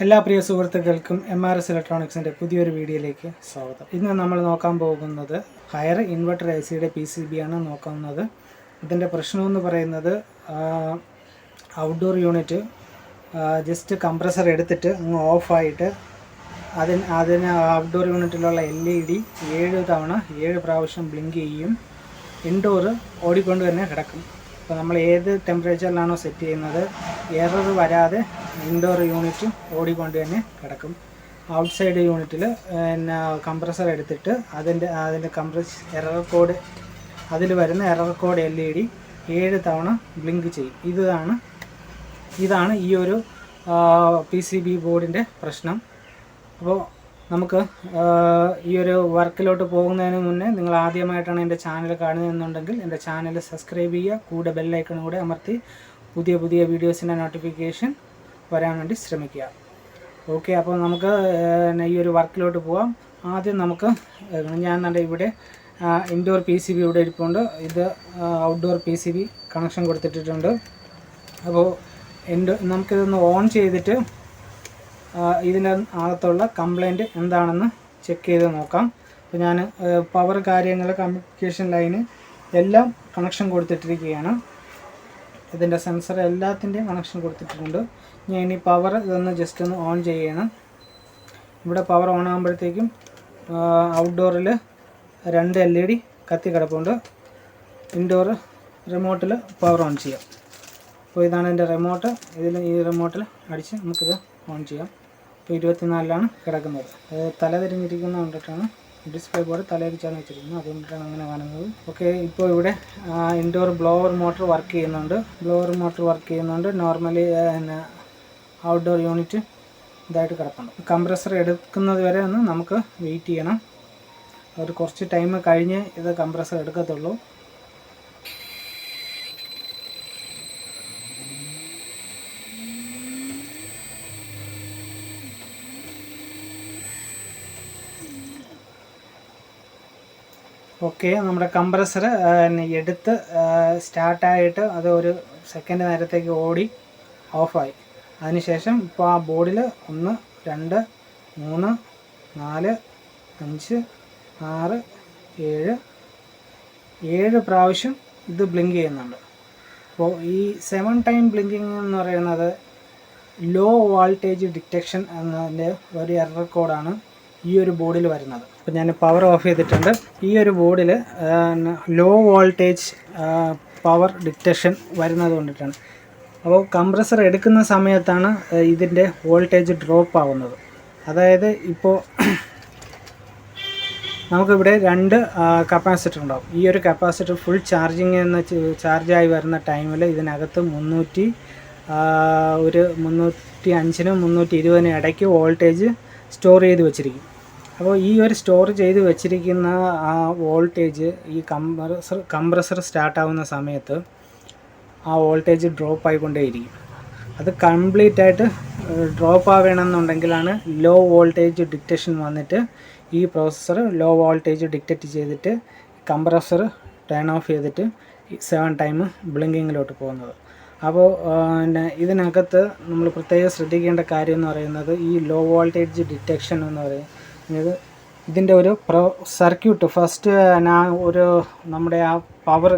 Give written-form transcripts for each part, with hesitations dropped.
എല്ലാ പ്രിയ സുഹൃത്തുക്കൾക്കും MRS ഇലക്ട്രോണിക്സിൻ്റെ പുതിയൊരു വീഡിയോയിലേക്ക് സ്വാഗതം. ഇന്ന് നമ്മൾ നോക്കാൻ പോകുന്നത് ഹയർ ഇൻവെർട്ടർ AC PCB ആണ് നോക്കുന്നത്. ഇതിൻ്റെ പ്രശ്നമെന്ന് പറയുന്നത് ഔട്ട്ഡോർ യൂണിറ്റ് ജസ്റ്റ് കംപ്രസർ എടുത്തിട്ട് അങ്ങ് ഓഫായിട്ട് അതിന് ഔട്ട്ഡോർ യൂണിറ്റിലുള്ള LED 7 പ്രാവശ്യം ബ്ലിങ്ക് ചെയ്യും. ഇൻഡോർ ഓടിക്കൊണ്ട് തന്നെ കിടക്കും. അപ്പോൾ നമ്മൾ ഏത് ടെമ്പറേച്ചറിലാണോ സെറ്റ് ചെയ്യുന്നത് എറർ വരാതെ ഇൻഡോർ യൂണിറ്റ് ഓടിക്കൊണ്ട് തന്നെ കിടക്കും. ഔട്ട്സൈഡ് യൂണിറ്റിൽ പിന്നെ കംപ്രസർ എടുത്തിട്ട് അതിൻ്റെ എറർ കോഡ് അതിൽ വരുന്ന എറർ കോഡ് LED 7 തവണ ബ്ലിങ്ക് ചെയ്യും. ഇതാണ് ഈ ഒരു PCB ബോർഡിൻ്റെ പ്രശ്നം. അപ്പോൾ നമുക്ക് ഈ ഒരു വർക്കിലോട്ട് പോകുന്നതിന് മുന്നേ നിങ്ങൾ ആദ്യമായിട്ടാണ് എൻ്റെ ചാനൽ കാണുന്നതെന്നുണ്ടെങ്കിൽ എൻ്റെ ചാനൽ സബ്സ്ക്രൈബ് ചെയ്യുക, കൂടെ ബെല്ലൈക്കണും കൂടെ അമർത്തി പുതിയ വീഡിയോസിൻ്റെ നോട്ടിഫിക്കേഷൻ വരാൻ വേണ്ടി ശ്രമിക്കുക. ഓക്കെ, അപ്പോൾ നമുക്ക് ഈ ഒരു വർക്കിലോട്ട് പോകാം. ആദ്യം നമുക്ക് ഞാൻ ഇവിടെ ഇൻഡോർ PCB ഇവിടെ ഇരിപ്പുണ്ട്. ഇത് ഔട്ട്ഡോർ PCB കണക്ഷൻ കൊടുത്തിട്ടുണ്ട്. അപ്പോൾ നമുക്കിതൊന്ന് ഓൺ ചെയ്തിട്ട് ഇതിൻ്റെ അകത്തുള്ള കംപ്ലൈൻറ്റ് എന്താണെന്ന് ചെക്ക് ചെയ്ത് നോക്കാം. അപ്പോൾ ഞാൻ പവർ കാര്യങ്ങൾ കമ്മ്യൂണിക്കേഷൻ ലൈന് എല്ലാം കണക്ഷൻ കൊടുത്തിട്ടിരിക്കുകയാണ്. ഇതിൻ്റെ സെൻസർ എല്ലാത്തിൻ്റെയും കണക്ഷൻ കൊടുത്തിട്ടുണ്ട്. ഞാൻ ഇനി പവർ ഇതൊന്ന് ജസ്റ്റ് ഒന്ന് ഓൺ ചെയ്യണം. ഇവിടെ പവർ ഓൺ ആകുമ്പോഴത്തേക്കും ഔട്ട്ഡോറിൽ 2 LED കത്തി കിടപ്പുണ്ട്. ഇൻഡോർ റിമോട്ടിൽ പവർ ഓൺ ചെയ്യാം. അപ്പോൾ ഇതാണ് എൻ്റെ റിമോട്ട്. ഈ റിമോട്ടിൽ അടിച്ച് നമുക്കിത് ഓൺ ചെയ്യാം. ഇപ്പോൾ 24-ലാണ് കിടക്കുന്നത്. തലതിരിഞ്ഞിരിക്കുന്ന കൊണ്ടിട്ടാണ് ഡിസ്പ്ലേ ബോർഡ് തലതിരിച്ചാണ് വെച്ചിരിക്കുന്നത്, അതുകൊണ്ടിട്ടാണ് അങ്ങനെ കാണുന്നത്. ഓക്കെ, ഇപ്പോൾ ഇവിടെ ഇൻഡോർ ബ്ലോവർ മോട്ടർ വർക്ക് ചെയ്യുന്നുണ്ട്. നോർമലി പിന്നെ ഔട്ട്ഡോർ യൂണിറ്റ് ഇതായിട്ട് കിടപ്പുണ്ട്. കംപ്രസർ എടുക്കുന്നത് വരെ ഒന്ന് നമുക്ക് വെയിറ്റ് ചെയ്യണം. ഒരു കുറച്ച് ടൈം കഴിഞ്ഞ് ഇത് കംപ്രസർ എടുക്കത്തുള്ളൂ. ഓക്കെ, നമ്മുടെ കംപ്രസർ എടുത്ത് സ്റ്റാർട്ടായിട്ട് അത് ഒരു സെക്കൻഡ് നേരത്തേക്ക് ഓടി ഓഫായി. അതിനുശേഷം ഇപ്പോൾ ആ ബോർഡിൽ 1 2 3 4 5 6 7 പ്രാവശ്യം ഇത് ബ്ലിങ്ക് ചെയ്യുന്നുണ്ട്. അപ്പോൾ ഈ 7 ടൈം ബ്ലിങ്കിങ് എന്ന് പറയുന്നത് ലോ വോൾട്ടേജ് ഡിറ്റക്ഷൻ എന്നതിൻ്റെ ഒരു എറർ കോഡാണ് ഈ ഒരു ബോർഡിൽ വരുന്നത്. അപ്പോൾ ഞാൻ പവർ ഓഫ് ചെയ്തിട്ടുണ്ട്. ഈ ഒരു ബോർഡിൽ ലോ വോൾട്ടേജ് പവർ ഡിറ്റക്ഷൻ വരുന്നത് കൊണ്ടിട്ടാണ്. അപ്പോൾ കംപ്രസർ എടുക്കുന്ന സമയത്താണ് ഇതിൻ്റെ വോൾട്ടേജ് ഡ്രോപ്പ് ആവുന്നത്. അതായത് ഇപ്പോൾ നമുക്കിവിടെ 2 കപ്പാസിറ്റർ ഉണ്ടാവും. ഈ ഒരു കപ്പാസിറ്റർ ഫുൾ ചാർജായി വരുന്ന ടൈമിൽ ഇതിനകത്ത് 305-നും 320-നും ഇടയ്ക്ക് വോൾട്ടേജ് സ്റ്റോർ ചെയ്ത് വെച്ചിരിക്കും. അപ്പോൾ ഈ ഒരു സ്റ്റോർ ചെയ്ത് വെച്ചിരിക്കുന്ന ആ വോൾട്ടേജ് ഈ കംപ്രസർ സ്റ്റാർട്ടാവുന്ന സമയത്ത് ആ വോൾട്ടേജ് ഡ്രോപ്പ് ആയിക്കൊണ്ടേയിരിക്കും. അത് കംപ്ലീറ്റ് ആയിട്ട് ഡ്രോപ്പ് ആവണമെന്നുണ്ടെങ്കിലാണ് ലോ വോൾട്ടേജ് ഡിറ്റക്ഷൻ വന്നിട്ട് ഈ പ്രോസസ്സർ ലോ വോൾട്ടേജ് ഡിറ്റക്റ്റ് ചെയ്തിട്ട് കംപ്രസർ ടേൺ ഓഫ് ചെയ്തിട്ട് 7 ടൈം ബ്ലിങ്കിങ്ങിലോട്ട് പോകുന്നത്. അപ്പോൾ ഇതിനകത്ത് നമ്മൾ പ്രത്യേകം ശ്രദ്ധിക്കേണ്ട കാര്യം എന്ന് പറയുന്നത് ഈ ലോ വോൾട്ടേജ് ഡിറ്റക്ഷൻ എന്ന് പറയുന്നത് ഇതിൻ്റെ ഒരു സർക്യൂട്ട് ഫസ്റ്റ് നമ്മുടെ ആ പവർ,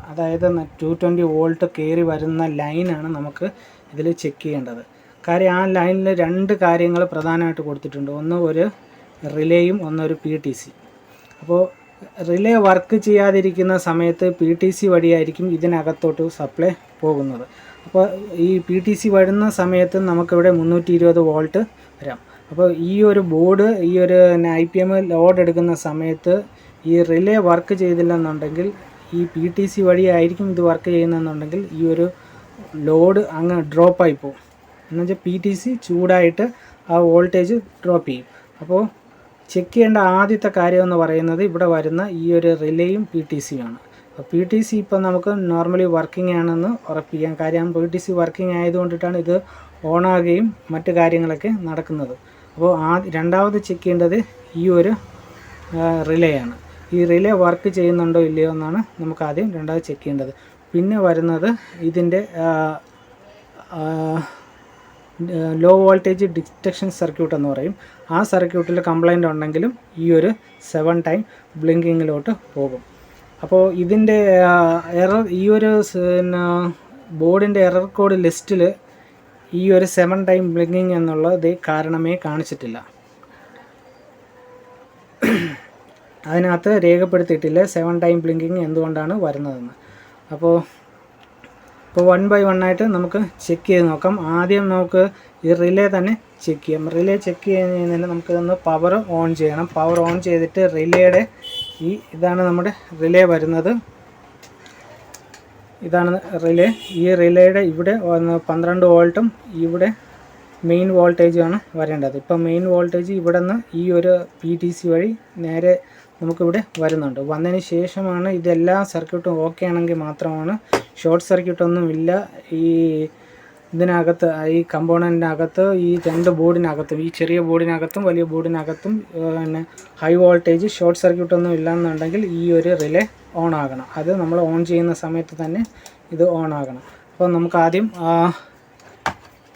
അതായത് 220 വോൾട്ട് കയറി വരുന്ന ലൈനാണ് നമുക്ക് ഇതിൽ ചെക്ക് ചെയ്യേണ്ടത്. കാര്യം ആ ലൈനിൽ 2 കാര്യങ്ങൾ പ്രധാനമായിട്ട് കൊടുത്തിട്ടുണ്ട്. ഒന്ന് ഒരു റിലേയും ഒരു PTC. അപ്പോൾ റിലേ വർക്ക് ചെയ്യാതിരിക്കുന്ന സമയത്ത് PTC വഴിയായിരിക്കും ഇതിനകത്തോട്ട് സപ്ലൈ പോകുന്നത്. അപ്പോൾ ഈ PTC വരുന്ന സമയത്ത് നമുക്കിവിടെ 320 വോൾട്ട് വരാം. അപ്പോൾ ഈ ഒരു ബോർഡ് ഈ ഒരു IPM ലോഡ് എടുക്കുന്ന സമയത്ത് ഈ റിലേ വർക്ക് ചെയ്തില്ലെന്നുണ്ടെങ്കിൽ ഈ PTC വഴിയായിരിക്കും ഇത് വർക്ക് ചെയ്യുന്നതെന്നുണ്ടെങ്കിൽ ഈ ഒരു ലോഡ് അങ്ങ് ഡ്രോപ്പായി പോകും. എന്നുവെച്ചാൽ PTC ചൂടായിട്ട് ആ വോൾട്ടേജ് ഡ്രോപ്പ് ചെയ്യും. അപ്പോൾ ചെക്ക് ചെയ്യേണ്ട ആദ്യത്തെ കാര്യം എന്ന് പറയുന്നത് ഇവിടെ വരുന്ന ഈ ഒരു റിലേയും PTCയുമാണ്. അപ്പോൾ PTC ഇപ്പോൾ നമുക്ക് നോർമലി വർക്കിംഗ് ആണെന്ന് ഉറപ്പിക്കാം. കാര്യം PTC വർക്കിംഗ് ആയതുകൊണ്ടിട്ടാണ് ഇത് ഓണാകുകയും മറ്റു കാര്യങ്ങളൊക്കെ നടക്കുന്നത്. അപ്പോൾ രണ്ടാമത് ചെക്ക് ചെയ്യേണ്ടത് ഈ ഒരു റിലേയാണ്. ഈ റിലേ വർക്ക് ചെയ്യുന്നുണ്ടോ ഇല്ലയോ എന്നാണ് നമുക്ക് ആദ്യം രണ്ടാമത് ചെക്ക് ചെയ്യേണ്ടത്. പിന്നെ വരുന്നത് ഇതിൻ്റെ ലോ വോൾട്ടേജ് ഡിറ്റക്ഷൻ സർക്യൂട്ട് എന്ന് പറയും. ആ സർക്യൂട്ടിൽ കംപ്ലൈൻ്റ് ഉണ്ടെങ്കിലും ഈ ഒരു 7 ടൈം ബ്ലിങ്കിങ്ങിലോട്ട് പോകും. അപ്പോൾ ഇതിൻ്റെ എറർ, ഈ ഒരു പിന്നെ ബോർഡിൻ്റെ എറർ കോഡ് ലിസ്റ്റിൽ ഈ ഒരു 7 ടൈം ബ്ലിങ്കിങ് എന്നുള്ളത് കാരണമേ കാണിച്ചിട്ടില്ല. അതിനകത്ത് രേഖപ്പെടുത്തിയിട്ടില്ല 7 ടൈം ബ്ലിങ്കിങ് എന്തുകൊണ്ടാണ് വരുന്നതെന്ന്. അപ്പോൾ 1 ബൈ 1 ആയിട്ട് നമുക്ക് ചെക്ക് ചെയ്ത് നോക്കാം. ആദ്യം നമുക്ക് ഈ റിലേ തന്നെ ചെക്ക് ചെയ്യാം. റിലേ ചെക്ക് ചെയ്യുന്നതിന് നമുക്കിതൊന്ന് പവർ ഓൺ ചെയ്യണം. പവർ ഓൺ ചെയ്തിട്ട് റിലേയുടെ ഇതാണ് നമ്മുടെ റിലേ വരുന്നത്. ഇതാണ് റിലേ. ഈ റിലേയുടെ ഇവിടെ 12 വോൾട്ടും ഇവിടെ മെയിൻ വോൾട്ടേജുമാണ് വരേണ്ടത്. ഇപ്പം മെയിൻ വോൾട്ടേജ് ഇവിടെ നിന്ന് ഈ ഒരു PTC വഴി നേരെ നമുക്കിവിടെ വരുന്നുണ്ട്. വന്നതിന് ശേഷമാണ് ഇതെല്ലാ സർക്യൂട്ടും ഓക്കെ ആണെങ്കിൽ മാത്രമാണ്, ഷോർട്ട് സർക്യൂട്ടൊന്നും ഇല്ല ഇതിനകത്ത്, ഈ കമ്പോണൻറ്റിനകത്ത്, ഈ 2 ബോർഡിനകത്തും, ഈ ചെറിയ ബോർഡിനകത്തും വലിയ ബോർഡിനകത്തും പിന്നെ ഹൈ വോൾട്ടേജ് ഷോർട്ട് സർക്യൂട്ടൊന്നും ഇല്ലയെന്നുണ്ടെങ്കിൽ ഈ ഒരു റിലേ ഓൺ ആകണം. അത് നമ്മൾ ഓൺ ചെയ്യുന്ന സമയത്ത് തന്നെ ഇത് ഓൺ ആകണം. അപ്പോൾ നമുക്ക് ആദ്യം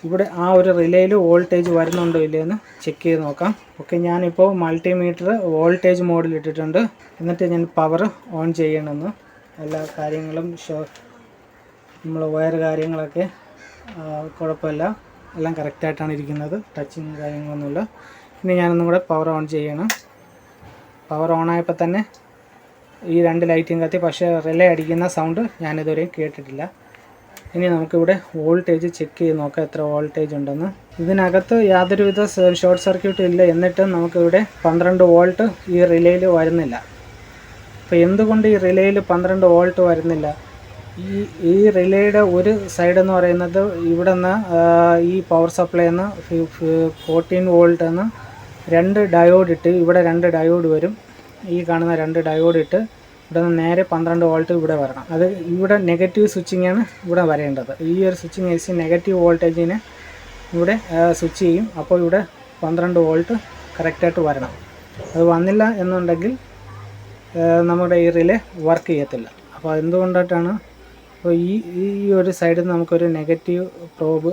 ഇവിടെ ആ ഒരു റിലേയിൽ വോൾട്ടേജ് വരുന്നുണ്ടോ ഇല്ലയെന്ന് ചെക്ക് ചെയ്ത് നോക്കാം. ഓക്കെ, ഞാനിപ്പോൾ മൾട്ടിമീറ്റർ വോൾട്ടേജ് മോഡിൽ ഇട്ടിട്ടുണ്ട്. എന്നിട്ട് ഞാൻ പവർ ഓൺ ചെയ്യണമെന്ന് എല്ലാ കാര്യങ്ങളും നമ്മൾ വയർ കാര്യങ്ങളൊക്കെ കുഴപ്പമില്ല, എല്ലാം കറക്റ്റായിട്ടാണ് ഇരിക്കുന്നത്, ടച്ചിങ് കാര്യങ്ങളൊന്നുമില്ല. ഇനി ഞാനൊന്നും കൂടെ പവർ ഓൺ ചെയ്യണം. പവർ ഓൺ ആയപ്പോൾ തന്നെ ഈ 2 ലൈറ്റും കത്തി, പക്ഷേ റിലേ അടിക്കുന്ന സൗണ്ട് ഞാനിതുവരെയും കേട്ടിട്ടില്ല. ഇനി നമുക്കിവിടെ വോൾട്ടേജ് ചെക്ക് ചെയ്ത് നോക്കാം എത്ര വോൾട്ടേജ് ഉണ്ടെന്ന്. ഇതിനകത്ത് യാതൊരുവിധ ഷോർട്ട് സർക്യൂട്ടും ഇല്ല, എന്നിട്ട് നമുക്കിവിടെ 12 വോൾട്ട് ഈ റിലേയിൽ വരുന്നില്ല. അപ്പോൾ എന്തുകൊണ്ട് ഈ റിലേയിൽ 12 വോൾട്ട് വരുന്നില്ല? ഈ റിലേയുടെ ഒരു സൈഡ് എന്ന് പറയുന്നത് ഇവിടെ നിന്ന് ഈ പവർ സപ്ലൈയിൽ നിന്ന് 14 വോൾട്ട് എന്ന് 2 ഡയോഡ് ഇട്ട്, ഇവിടെ 2 ഡയോഡ് വരും. ഈ കാണുന്ന 2 ഡയോഡ് ഇട്ട് ഇവിടെ നിന്ന് നേരെ 12 വോൾട്ട് ഇവിടെ വരണം. അത് ഇവിടെ നെഗറ്റീവ് സ്വിച്ചിങ്ങാണ് ഇവിടെ വരേണ്ടത്. ഈ ഒരു സ്വിച്ചിങ് AC നെഗറ്റീവ് വോൾട്ടേജിനെ ഇവിടെ സ്വിച്ച് ചെയ്യും. അപ്പോൾ ഇവിടെ 12 വോൾട്ട് കറക്റ്റായിട്ട് വരണം. അത് വന്നില്ല എന്നുണ്ടെങ്കിൽ നമ്മുടെ ഈ റിലേ വർക്ക് ചെയ്യത്തില്ല. അപ്പോൾ എന്തുകൊണ്ടായിട്ടാണ്? അപ്പോൾ ഈ ഒരു സൈഡിൽ നമുക്കൊരു നെഗറ്റീവ് പ്രോബ്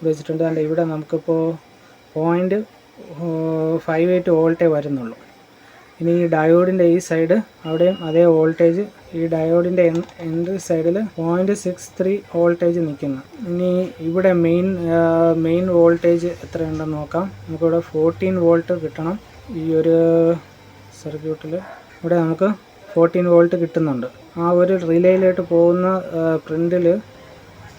വെച്ചിട്ടുണ്ട്. അതുകൊണ്ട് ഇവിടെ നമുക്കിപ്പോൾ 0.58 വോൾട്ടേ വരുന്നുള്ളൂ. ഇനി ഈ ഡയോഡിൻ്റെ ഈ സൈഡ്, അവിടെയും അതേ വോൾട്ടേജ്, ഈ ഡയോഡിൻ്റെ എൻഡ് സൈഡിൽ 0.63 വോൾട്ടേജ് നിൽക്കുന്നു. ഇനി ഇവിടെ മെയിൻ വോൾട്ടേജ് എത്രയുണ്ടെന്ന് നോക്കാം. നമുക്കിവിടെ 14 വോൾട്ട് കിട്ടണം. ഈ ഒരു സർക്യൂട്ടിൽ ഇവിടെ നമുക്ക് 14 വോൾട്ട് കിട്ടുന്നുണ്ട്. ആ ഒരു റിലേയിലോട്ട് പോകുന്ന പ്രിൻ്റിൽ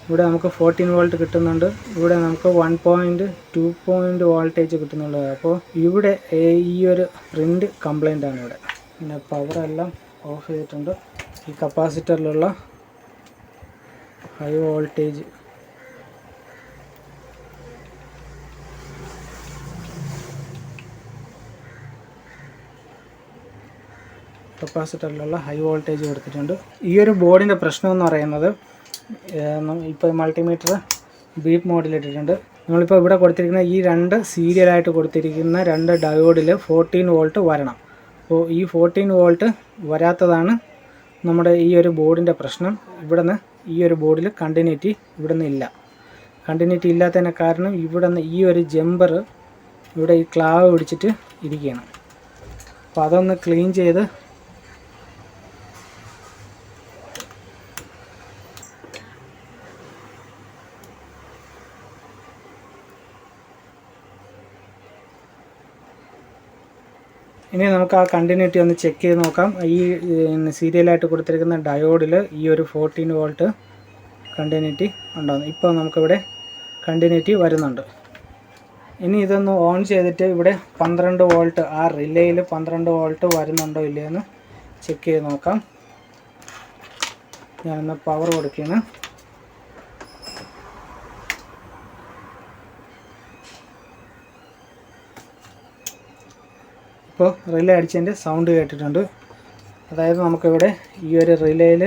ഇവിടെ നമുക്ക് 14 വോൾട്ട് കിട്ടുന്നുണ്ട്. ഇവിടെ നമുക്ക് 1.2 വോൾട്ടേജ് കിട്ടുന്നുള്ളൂ. അപ്പോൾ ഇവിടെ ഈ ഒരു പ്രിൻ്റ് കംപ്ലൈൻ്റ് ആണ് ഇവിടെ. പിന്നെ പവറെല്ലാം ഓഫ് ചെയ്തിട്ടുണ്ട്. ഈ കപ്പാസിറ്ററിലുള്ള ഹൈ വോൾട്ടേജ് ഹൈ വോൾട്ടേജ് കൊടുത്തിട്ടുണ്ട്. ഈ ഒരു ബോർഡിൻ്റെ പ്രശ്നം എന്ന് പറയുന്നത്, ഇപ്പോൾ മൾട്ടിമീറ്റർ ബീപ്പ് മോഡിലിട്ടിട്ടുണ്ട്. നമ്മളിപ്പോൾ ഇവിടെ കൊടുത്തിരിക്കുന്ന ഈ 2 സീരിയലായിട്ട് കൊടുത്തിരിക്കുന്ന 2 ഡയോഡിൽ 14 വോൾട്ട് വരണം. അപ്പോൾ ഈ 14 വോൾട്ട് വരാത്തതാണ് നമ്മുടെ ഈ ഒരു ബോർഡിൻ്റെ പ്രശ്നം. ഇവിടെ നിന്ന് ഈ ഒരു ബോർഡിൽ കണ്ടിന്യൂറ്റി ഇവിടെ നിന്ന് ഇല്ല. കണ്ടിന്യൂറ്റി ഇല്ലാത്തതിന് കാരണം ഇവിടെ നിന്ന് ഈ ഒരു ജമ്പർ ഇവിടെ ഈ ക്ലാവ് പിടിച്ചിട്ട് ഇരിക്കുകയാണ്. അപ്പോൾ അതൊന്ന് ക്ലീൻ ചെയ്ത് ഇനി നമുക്ക് ആ കണ്ടിന്യൂറ്റി ഒന്ന് ചെക്ക് ചെയ്ത് നോക്കാം. ഈ സീരിയലായിട്ട് കൊടുത്തിരിക്കുന്ന ഡയോഡിൽ ഈ ഒരു 14 വോൾട്ട് കണ്ടിന്യൂറ്റി ഉണ്ടാകുന്നു. ഇപ്പോൾ നമുക്കിവിടെ കണ്ടിന്യൂറ്റി വരുന്നുണ്ട്. ഇനി ഇതൊന്ന് ഓൺ ചെയ്തിട്ട് ഇവിടെ 12 വോൾട്ട്, ആ റിലേയിൽ 12 വോൾട്ട് വരുന്നുണ്ടോ ഇല്ലയെന്ന് ചെക്ക് ചെയ്ത് നോക്കാം. ഞാനൊന്ന് പവർ കൊടുക്കുകയാണ്. ഇപ്പോൾ റിലേ അടിച്ചതിൻ്റെ സൗണ്ട് കേട്ടിട്ടുണ്ട്. അതായത് നമുക്കിവിടെ ഈ ഒരു റിലേയിൽ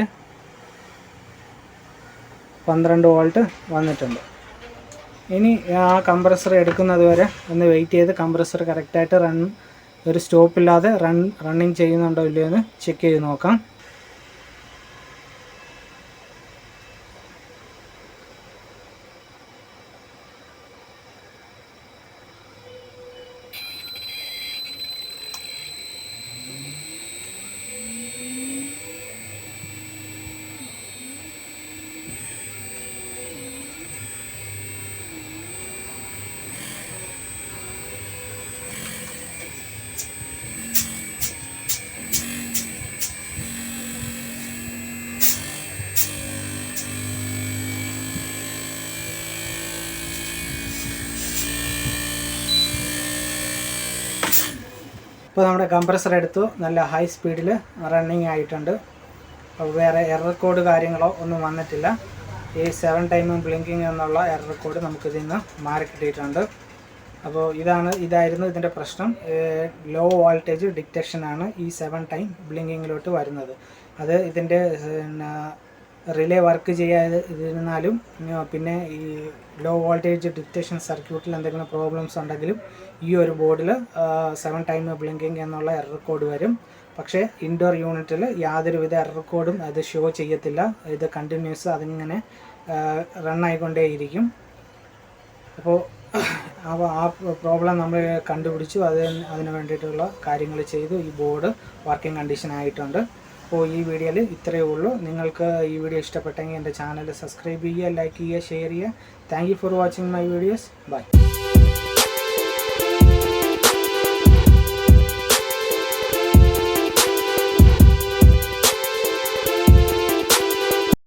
12 വോൾട്ട് വന്നിട്ടുണ്ട്. ഇനി ആ കംപ്രസർ എടുക്കുന്നത് വരെ ഒന്ന് വെയിറ്റ് ചെയ്ത് കംപ്രസർ കറക്റ്റായിട്ട് ഒരു സ്റ്റോപ്പില്ലാതെ റണ്ണിങ് ചെയ്യുന്നുണ്ടോ ഇല്ലയോ എന്ന് ചെക്ക് ചെയ്ത് നോക്കാം. ഇപ്പോൾ നമ്മുടെ കംപ്രസർ എടുത്തു, നല്ല ഹൈ സ്പീഡിൽ റണ്ണിങ് ആയിട്ടുണ്ട്. വേറെ എറർ കോഡ് കാര്യങ്ങളോ ഒന്നും വന്നിട്ടില്ല. ഈ 7 ടൈം ബ്ലിങ്കിങ് എന്നുള്ള എറർ കോഡ് നമുക്കിതിൽ നിന്ന് മാറി കിട്ടിയിട്ടുണ്ട്. അപ്പോൾ ഇതായിരുന്നു ഇതിൻ്റെ പ്രശ്നം. ലോ വോൾട്ടേജ് ഡിറ്റക്ഷനാണ് ഈ 7 ടൈം ബ്ലിങ്കിങ്ങിലോട്ട് വരുന്നത്. അത് ഇതിൻ്റെ റിലേ വർക്ക് ചെയ്യാതിരുന്നാലും പിന്നെ ഈ ലോ വോൾട്ടേജ് ഡിറ്റക്ഷൻ സർക്യൂട്ടിൽ എന്തെങ്കിലും പ്രോബ്ലംസ് ഉണ്ടെങ്കിലും ഈ ഒരു ബോർഡിൽ 7 ടൈം ബ്ലിങ്കിങ് എന്നുള്ള എറർ കോഡ് വരും. പക്ഷേ ഇൻഡോർ യൂണിറ്റിൽ യാതൊരുവിധ എറർ കോഡും അത് ഷോ ചെയ്യത്തില്ല. ഇത് കണ്ടിന്യൂസ് അതിങ്ങനെ റണ്ണായിക്കൊണ്ടേയിരിക്കും. അപ്പോൾ ആ പ്രോബ്ലം നമ്മൾ കണ്ടുപിടിച്ചു. അതിന് വേണ്ടിയിട്ടുള്ള കാര്യങ്ങൾ ചെയ്തു. ഈ ബോർഡ് വർക്കിംഗ് കണ്ടീഷൻ ആയിട്ടുണ്ട്. അപ്പോൾ ഈ വീഡിയോയിൽ ഇത്രയേ ഉള്ളൂ. നിങ്ങൾക്ക് ഈ വീഡിയോ ഇഷ്ടപ്പെട്ടെങ്കിൽ എൻ്റെ ചാനൽ സബ്സ്ക്രൈബ് ചെയ്യുക, ലൈക്ക് ചെയ്യുക, ഷെയർ ചെയ്യുക. Thank you for watching my videos. By.